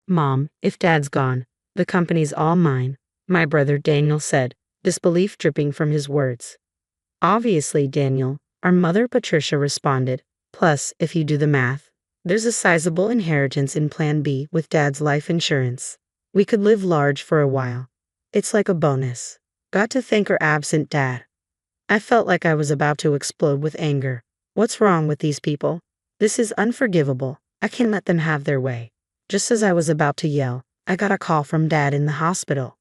Mom, if Dad's gone, the company's all mine, my brother Daniel said, disbelief dripping from his words. Obviously, Daniel, our mother Patricia responded. Plus, if you do the math, there's a sizable inheritance in Plan B with Dad's life insurance. We could live large for a while. It's like a bonus. Got to thank our absent dad. I felt like I was about to explode with anger. What's wrong with these people? This is unforgivable. I can't let them have their way. Just as I was about to yell, I got a call from Dad in the hospital.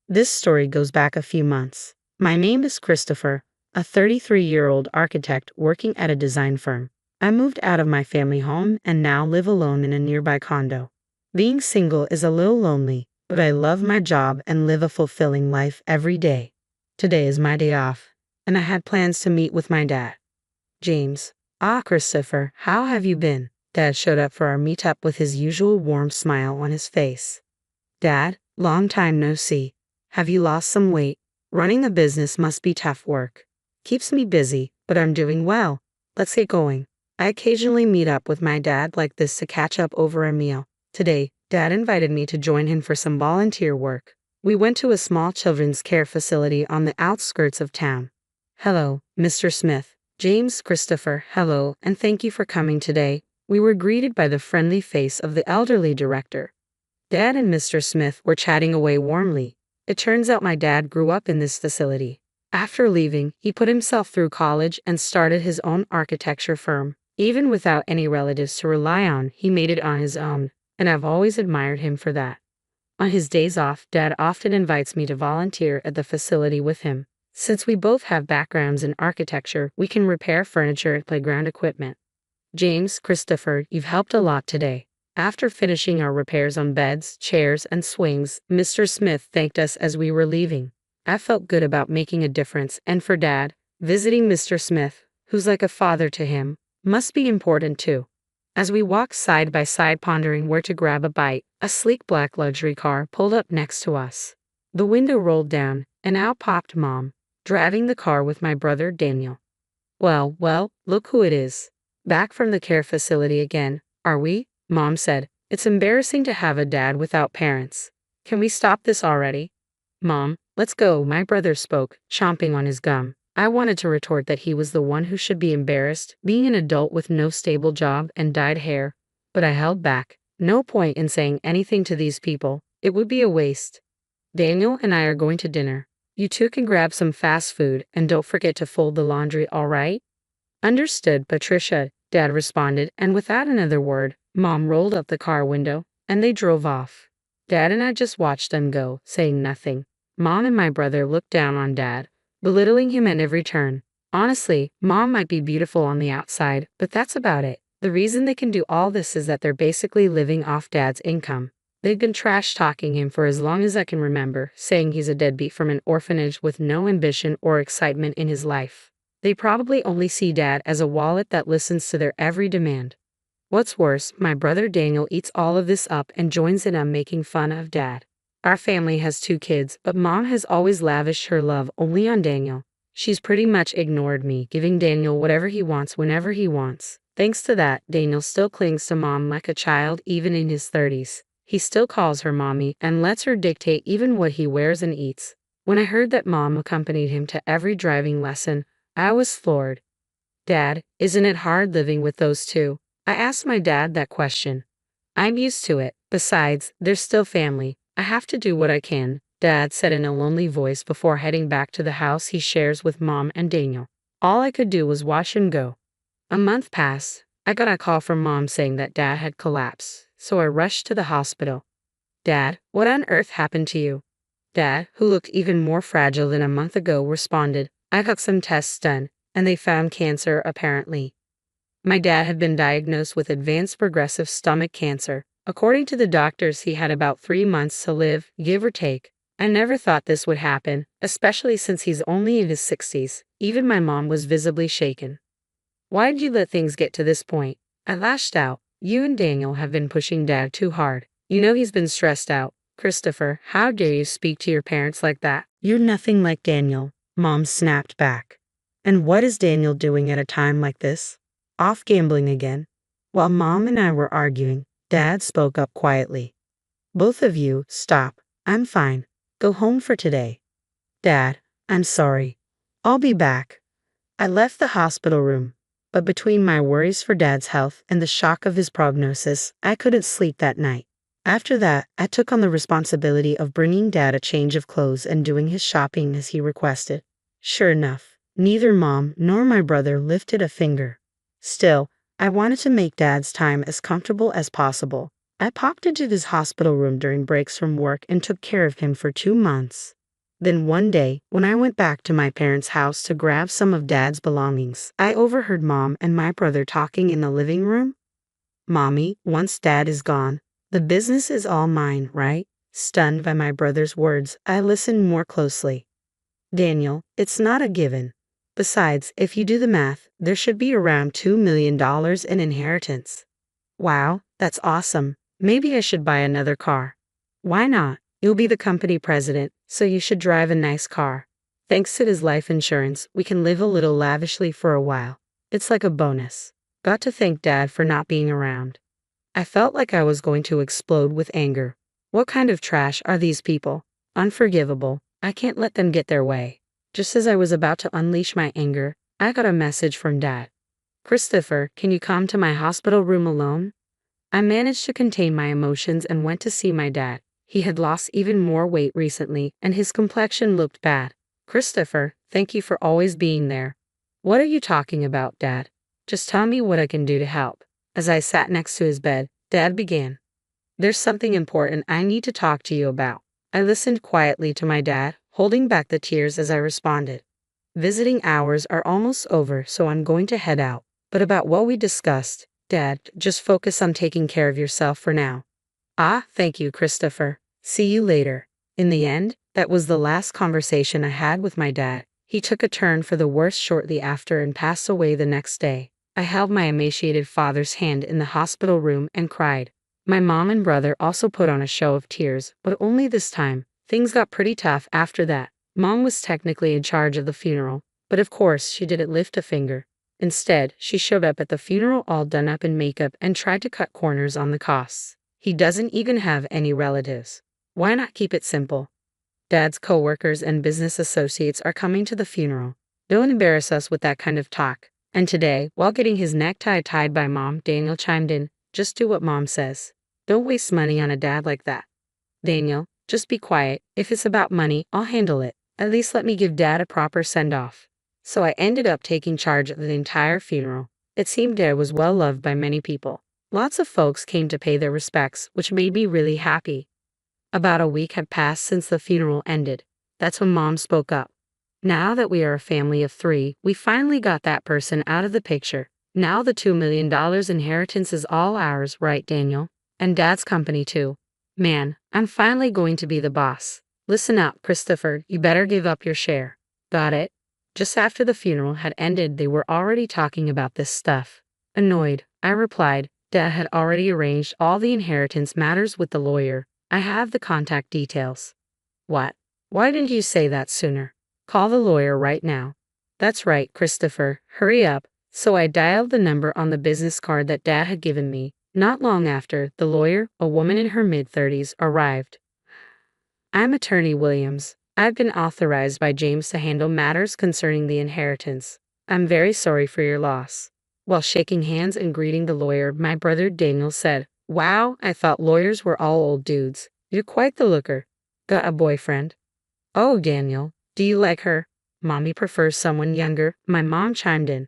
This story goes back a few months. My name is Christopher, a 33-year-old architect working at a design firm. I moved out of my family home and now live alone in a nearby condo. Being single is a little lonely, but I love my job and live a fulfilling life every day. Today is my day off, and I had plans to meet with my dad. James. Christopher, how have you been? Dad showed up for our meetup with his usual warm smile on his face. Dad, long time no see. Have you lost some weight? Running the business must be tough work. Keeps me busy, but I'm doing well. Let's get going. I occasionally meet up with my dad like this to catch up over a meal. Today, Dad invited me to join him for some volunteer work. We went to a small children's care facility on the outskirts of town. Hello, Mr. Smith. James. Christopher, hello, and thank you for coming today. We were greeted by the friendly face of the elderly director. Dad and Mr. Smith were chatting away warmly. It turns out my dad grew up in this facility. After leaving, he put himself through college and started his own architecture firm. Even without any relatives to rely on, he made it on his own, and I've always admired him for that. On his days off, Dad often invites me to volunteer at the facility with him. Since we both have backgrounds in architecture, we can repair furniture and playground equipment. James. Christopher, you've helped a lot today. After finishing our repairs on beds, chairs, and swings, Mr. Smith thanked us as we were leaving. I felt good about making a difference, and for Dad, visiting Mr. Smith, who's like a father to him, must be important too. As we walked side by side pondering where to grab a bite, a sleek black luxury car pulled up next to us. The window rolled down, and out popped Mom, driving the car with my brother Daniel. Well, look who it is. Back from the care facility again, are we? Mom said. It's embarrassing to have a dad without parents. Can we stop this already? Mom, let's go, my brother spoke, chomping on his gum. I wanted to retort that he was the one who should be embarrassed, being an adult with no stable job and dyed hair, but I held back. No point in saying anything to these people. It would be a waste. Daniel and I are going to dinner. You two can grab some fast food and don't forget to fold the laundry, all right? Understood, Patricia, Dad responded, and without another word, Mom rolled up the car window, and they drove off. Dad and I just watched them go, saying nothing. Mom and my brother looked down on Dad, belittling him at every turn. Honestly, Mom might be beautiful on the outside, but that's about it. The reason they can do all this is that they're basically living off Dad's income. They've been trash-talking him for as long as I can remember, saying he's a deadbeat from an orphanage with no ambition or excitement in his life. They probably only see Dad as a wallet that listens to their every demand. What's worse, my brother Daniel eats all of this up and joins in on making fun of Dad. Our family has 2 kids, but Mom has always lavished her love only on Daniel. She's pretty much ignored me, giving Daniel whatever he wants whenever he wants. Thanks to that, Daniel still clings to Mom like a child even in his 30s. He still calls her mommy and lets her dictate even what he wears and eats. When I heard that Mom accompanied him to every driving lesson, I was floored. Dad, isn't it hard living with those two? I asked my dad that question. I'm used to it. Besides, they're still family. I have to do what I can, Dad said in a lonely voice before heading back to the house he shares with Mom and Daniel. All I could do was watch him go. A month passed. I got a call from Mom saying that Dad had collapsed, so I rushed to the hospital. Dad, what on earth happened to you? Dad, who looked even more fragile than a month ago, responded, I got some tests done, and they found cancer apparently. My dad had been diagnosed with advanced progressive stomach cancer. According to the doctors, he had about 3 months to live, give or take. I never thought this would happen, especially since he's only in his 60s. Even my mom was visibly shaken. Why did you let things get to this point? I lashed out. You and Daniel have been pushing Dad too hard. You know he's been stressed out. Christopher, how dare you speak to your parents like that? You're nothing like Daniel, Mom snapped back. And what is Daniel doing at a time like this? Off gambling again. While Mom and I were arguing, Dad spoke up quietly. Both of you, stop. I'm fine. Go home for today. Dad, I'm sorry. I'll be back. I left the hospital room, but between my worries for Dad's health and the shock of his prognosis, I couldn't sleep that night. After that, I took on the responsibility of bringing Dad a change of clothes and doing his shopping as he requested. Sure enough, neither Mom nor my brother lifted a finger. Still, I wanted to make Dad's time as comfortable as possible. I popped into his hospital room during breaks from work and took care of him for 2 months. Then one day, when I went back to my parents' house to grab some of Dad's belongings, I overheard Mom and my brother talking in the living room. Mommy, once Dad is gone, the business is all mine, right? Stunned by my brother's words, I listened more closely. Daniel, it's not a given. Besides, if you do the math, there should be around $2 million in inheritance. Wow, that's awesome. Maybe I should buy another car. Why not? You'll be the company president, so you should drive a nice car. Thanks to his life insurance, we can live a little lavishly for a while. It's like a bonus. Got to thank Dad for not being around. I felt like I was going to explode with anger. What kind of trash are these people? Unforgivable. I can't let them get their way. Just as I was about to unleash my anger, I got a message from Dad. Christopher, can you come to my hospital room alone? I managed to contain my emotions and went to see my dad. He had lost even more weight recently, and his complexion looked bad. Christopher, thank you for always being there. What are you talking about, Dad? Just tell me what I can do to help. As I sat next to his bed, Dad began. There's something important I need to talk to you about. I listened quietly to my dad, holding back the tears as I responded. Visiting hours are almost over, so I'm going to head out. But about what we discussed, Dad, just focus on taking care of yourself for now. Ah, thank you, Christopher. See you later. In the end, that was the last conversation I had with my dad. He took a turn for the worse shortly after and passed away the next day. I held my emaciated father's hand in the hospital room and cried. My mom and brother also put on a show of tears, but only this time. Things got pretty tough after that. Mom was technically in charge of the funeral, but of course she didn't lift a finger. Instead, she showed up at the funeral all done up in makeup and tried to cut corners on the costs. He doesn't even have any relatives. Why not keep it simple? Dad's coworkers and business associates are coming to the funeral. Don't embarrass us with that kind of talk. And today, while getting his necktie tied by Mom, Daniel chimed in, just do what Mom says. Don't waste money on a dad like that. Daniel, just be quiet. If it's about money, I'll handle it. At least let me give Dad a proper send-off. So I ended up taking charge of the entire funeral. It seemed Dad was well loved by many people. Lots of folks came to pay their respects, which made me really happy. About a week had passed since the funeral ended. That's when Mom spoke up. Now that we are a family of 3, we finally got that person out of the picture. Now the $2 million inheritance is all ours, right, Daniel? And Dad's company too. Man, I'm finally going to be the boss. Listen up, Christopher, you better give up your share. Got it? Just after the funeral had ended, they were already talking about this stuff. Annoyed, I replied, Dad had already arranged all the inheritance matters with the lawyer. I have the contact details. What? Why didn't you say that sooner? Call the lawyer right now. That's right, Christopher, hurry up. So I dialed the number on the business card that Dad had given me. Not long after, the lawyer, a woman in her mid-30s, arrived. I'm Attorney Williams. I've been authorized by James to handle matters concerning the inheritance. I'm very sorry for your loss. While shaking hands and greeting the lawyer, my brother Daniel said, Wow, I thought lawyers were all old dudes. You're quite the looker. Got a boyfriend? Oh, Daniel, do you like her? Mommy prefers someone younger, my mom chimed in.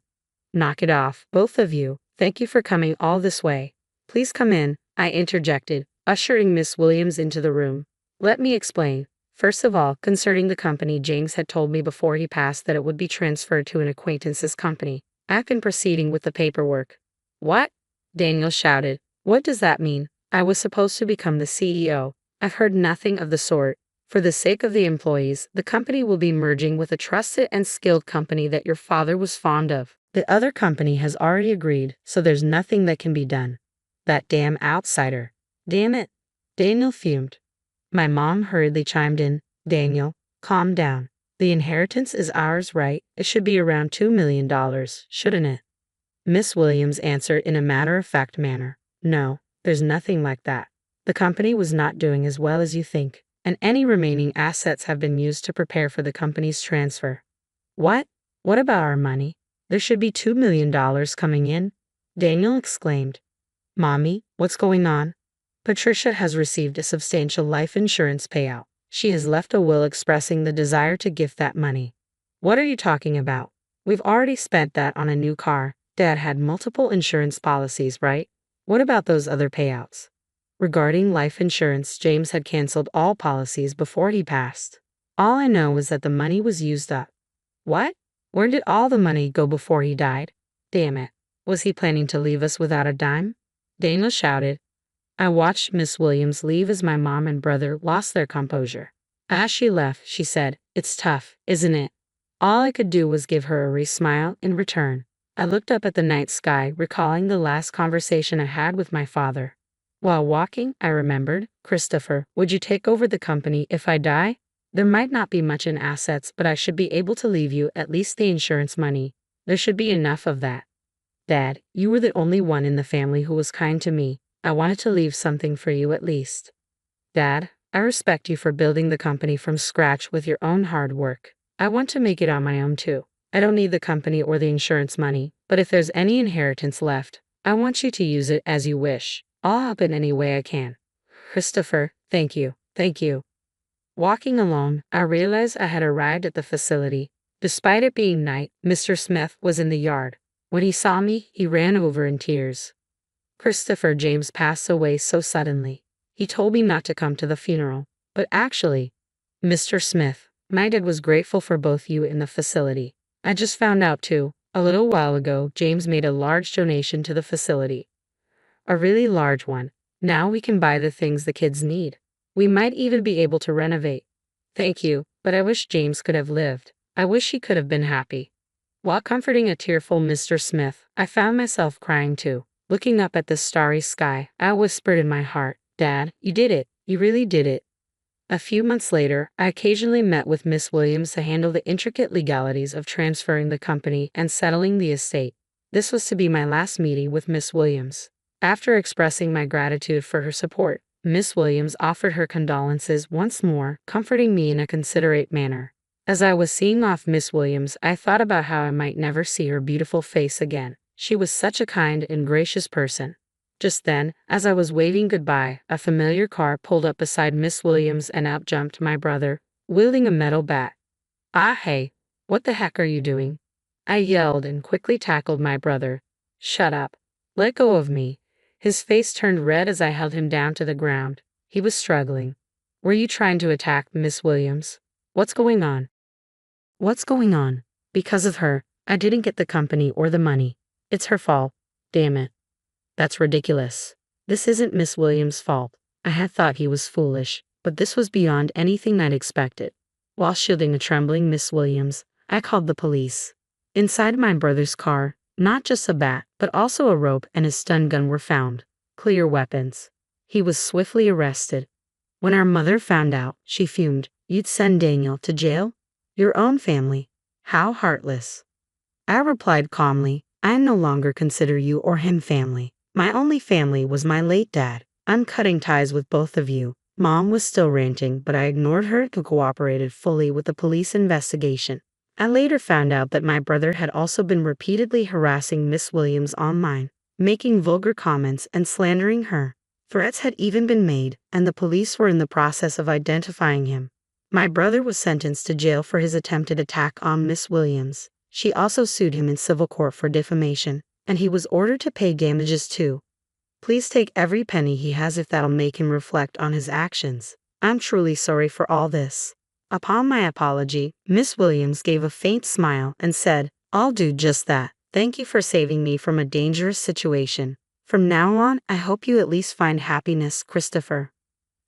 Knock it off, both of you. Thank you for coming all this way. Please come in, I interjected, ushering Miss Williams into the room. Let me explain. First of all, concerning the company, James had told me before he passed that it would be transferred to an acquaintance's company. I've been proceeding with the paperwork. What? Daniel shouted. What does that mean? I was supposed to become the CEO. I've heard nothing of the sort. For the sake of the employees, the company will be merging with a trusted and skilled company that your father was fond of. The other company has already agreed, so there's nothing that can be done. That damn outsider. Damn it. Daniel fumed. My mom hurriedly chimed in. Daniel, calm down. The inheritance is ours, right? It should be around $2 million, shouldn't it? Miss Williams answered in a matter-of-fact manner. No, there's nothing like that. The company was not doing as well as you think, and any remaining assets have been used to prepare for the company's transfer. What? What about our money? There should be $2 million coming in, Daniel exclaimed. Mommy, what's going on? Patricia has received a substantial life insurance payout. She has left a will expressing the desire to gift that money. What are you talking about? We've already spent that on a new car. Dad had multiple insurance policies, right? What about those other payouts? Regarding life insurance, James had canceled all policies before he passed. All I know is that the money was used up. What? Where did all the money go before he died? Damn it. Was he planning to leave us without a dime? Daniel shouted. I watched Miss Williams leave as my mom and brother lost their composure. As she left, she said, It's tough, isn't it? All I could do was give her a smile in return. I looked up at the night sky, recalling the last conversation I had with my father. While walking, I remembered, Christopher, would you take over the company if I die? There might not be much in assets, but I should be able to leave you at least the insurance money. There should be enough of that. Dad, you were the only one in the family who was kind to me. I wanted to leave something for you at least. Dad, I respect you for building the company from scratch with your own hard work. I want to make it on my own too. I don't need the company or the insurance money, but if there's any inheritance left, I want you to use it as you wish. I'll help in any way I can. Christopher, thank you. Thank you. Walking alone, I realized I had arrived at the facility. Despite it being night, Mr. Smith was in the yard. When he saw me, he ran over in tears. Christopher James passed away so suddenly. He told me not to come to the funeral, but actually, Mr. Smith, my dad was grateful for both you in the facility. I just found out too, a little while ago, James made a large donation to the facility. A really large one. Now we can buy the things the kids need. We might even be able to renovate. Thank you, but I wish James could have lived. I wish he could have been happy. While comforting a tearful Mr. Smith, I found myself crying too. Looking up at the starry sky, I whispered in my heart, Dad, you did it. You really did it. A few months later, I occasionally met with Miss Williams to handle the intricate legalities of transferring the company and settling the estate. This was to be my last meeting with Miss Williams. After expressing my gratitude for her support, Miss Williams offered her condolences once more, comforting me in a considerate manner. As I was seeing off Miss Williams, I thought about how I might never see her beautiful face again. She was such a kind and gracious person. Just then, as I was waving goodbye, a familiar car pulled up beside Miss Williams and out jumped my brother, wielding a metal bat. Ah hey, what the heck are you doing? I yelled and quickly tackled my brother. Shut up. Let go of me. His face turned red as I held him down to the ground. He was struggling. Were you trying to attack Miss Williams? What's going on? What's going on? Because of her, I didn't get the company or the money. It's her fault. Damn it. That's ridiculous. This isn't Miss Williams' fault. I had thought he was foolish, but this was beyond anything I'd expected. While shielding a trembling Miss Williams, I called the police. Inside my brother's car, not just a bat, but also a rope and his stun gun were found. Clear weapons. He was swiftly arrested. When our mother found out, she fumed. You'd send Daniel to jail? Your own family. How heartless. I replied calmly, I no longer consider you or him family. My only family was my late dad. I'm cutting ties with both of you. Mom was still ranting, but I ignored her and cooperated fully with the police investigation. I later found out that my brother had also been repeatedly harassing Miss Williams online, making vulgar comments and slandering her. Threats had even been made, and the police were in the process of identifying him. My brother was sentenced to jail for his attempted attack on Miss Williams. She also sued him in civil court for defamation, and he was ordered to pay damages too. Please take every penny he has if that'll make him reflect on his actions. I'm truly sorry for all this. Upon my apology, Miss Williams gave a faint smile and said, I'll do just that. Thank you for saving me from a dangerous situation. From now on, I hope you at least find happiness, Christopher.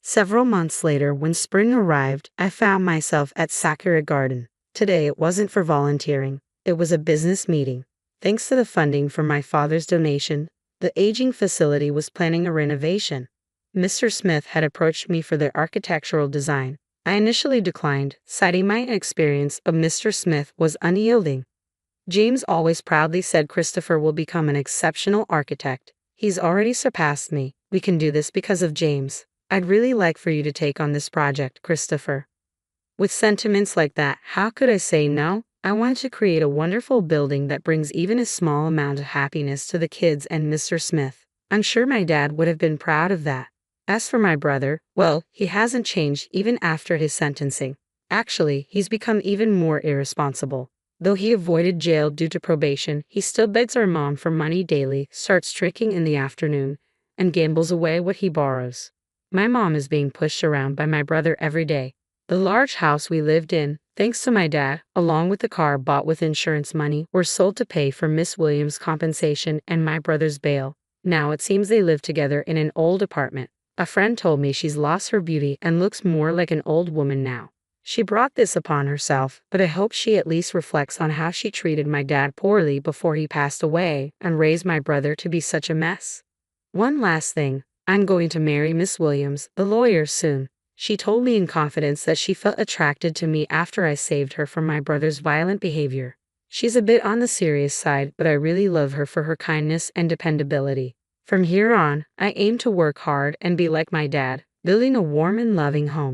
Several months later, when spring arrived, I found myself at Sakura Garden. Today it wasn't for volunteering. It was a business meeting. Thanks to the funding from my father's donation, the aging facility was planning a renovation. Mr. Smith had approached me for their architectural design. I initially declined, citing my inexperience, but Mr. Smith was unyielding. James always proudly said Christopher will become an exceptional architect. He's already surpassed me. We can do this because of James. I'd really like for you to take on this project, Christopher. With sentiments like that, how could I say no? I want to create a wonderful building that brings even a small amount of happiness to the kids and Mr. Smith. I'm sure my dad would have been proud of that. As for my brother, well, he hasn't changed even after his sentencing. Actually, he's become even more irresponsible. Though he avoided jail due to probation, he still begs our mom for money daily, starts drinking in the afternoon, and gambles away what he borrows. My mom is being pushed around by my brother every day. The large house we lived in, thanks to my dad, along with the car bought with insurance money, were sold to pay for Miss Williams' compensation and my brother's bail. Now it seems they live together in an old apartment. A friend told me she's lost her beauty and looks more like an old woman now. She brought this upon herself, but I hope she at least reflects on how she treated my dad poorly before he passed away and raised my brother to be such a mess. One last thing, I'm going to marry Miss Williams, the lawyer, soon. She told me in confidence that she felt attracted to me after I saved her from my brother's violent behavior. She's a bit on the serious side, but I really love her for her kindness and dependability. From here on, I aim to work hard and be like my dad, building a warm and loving home.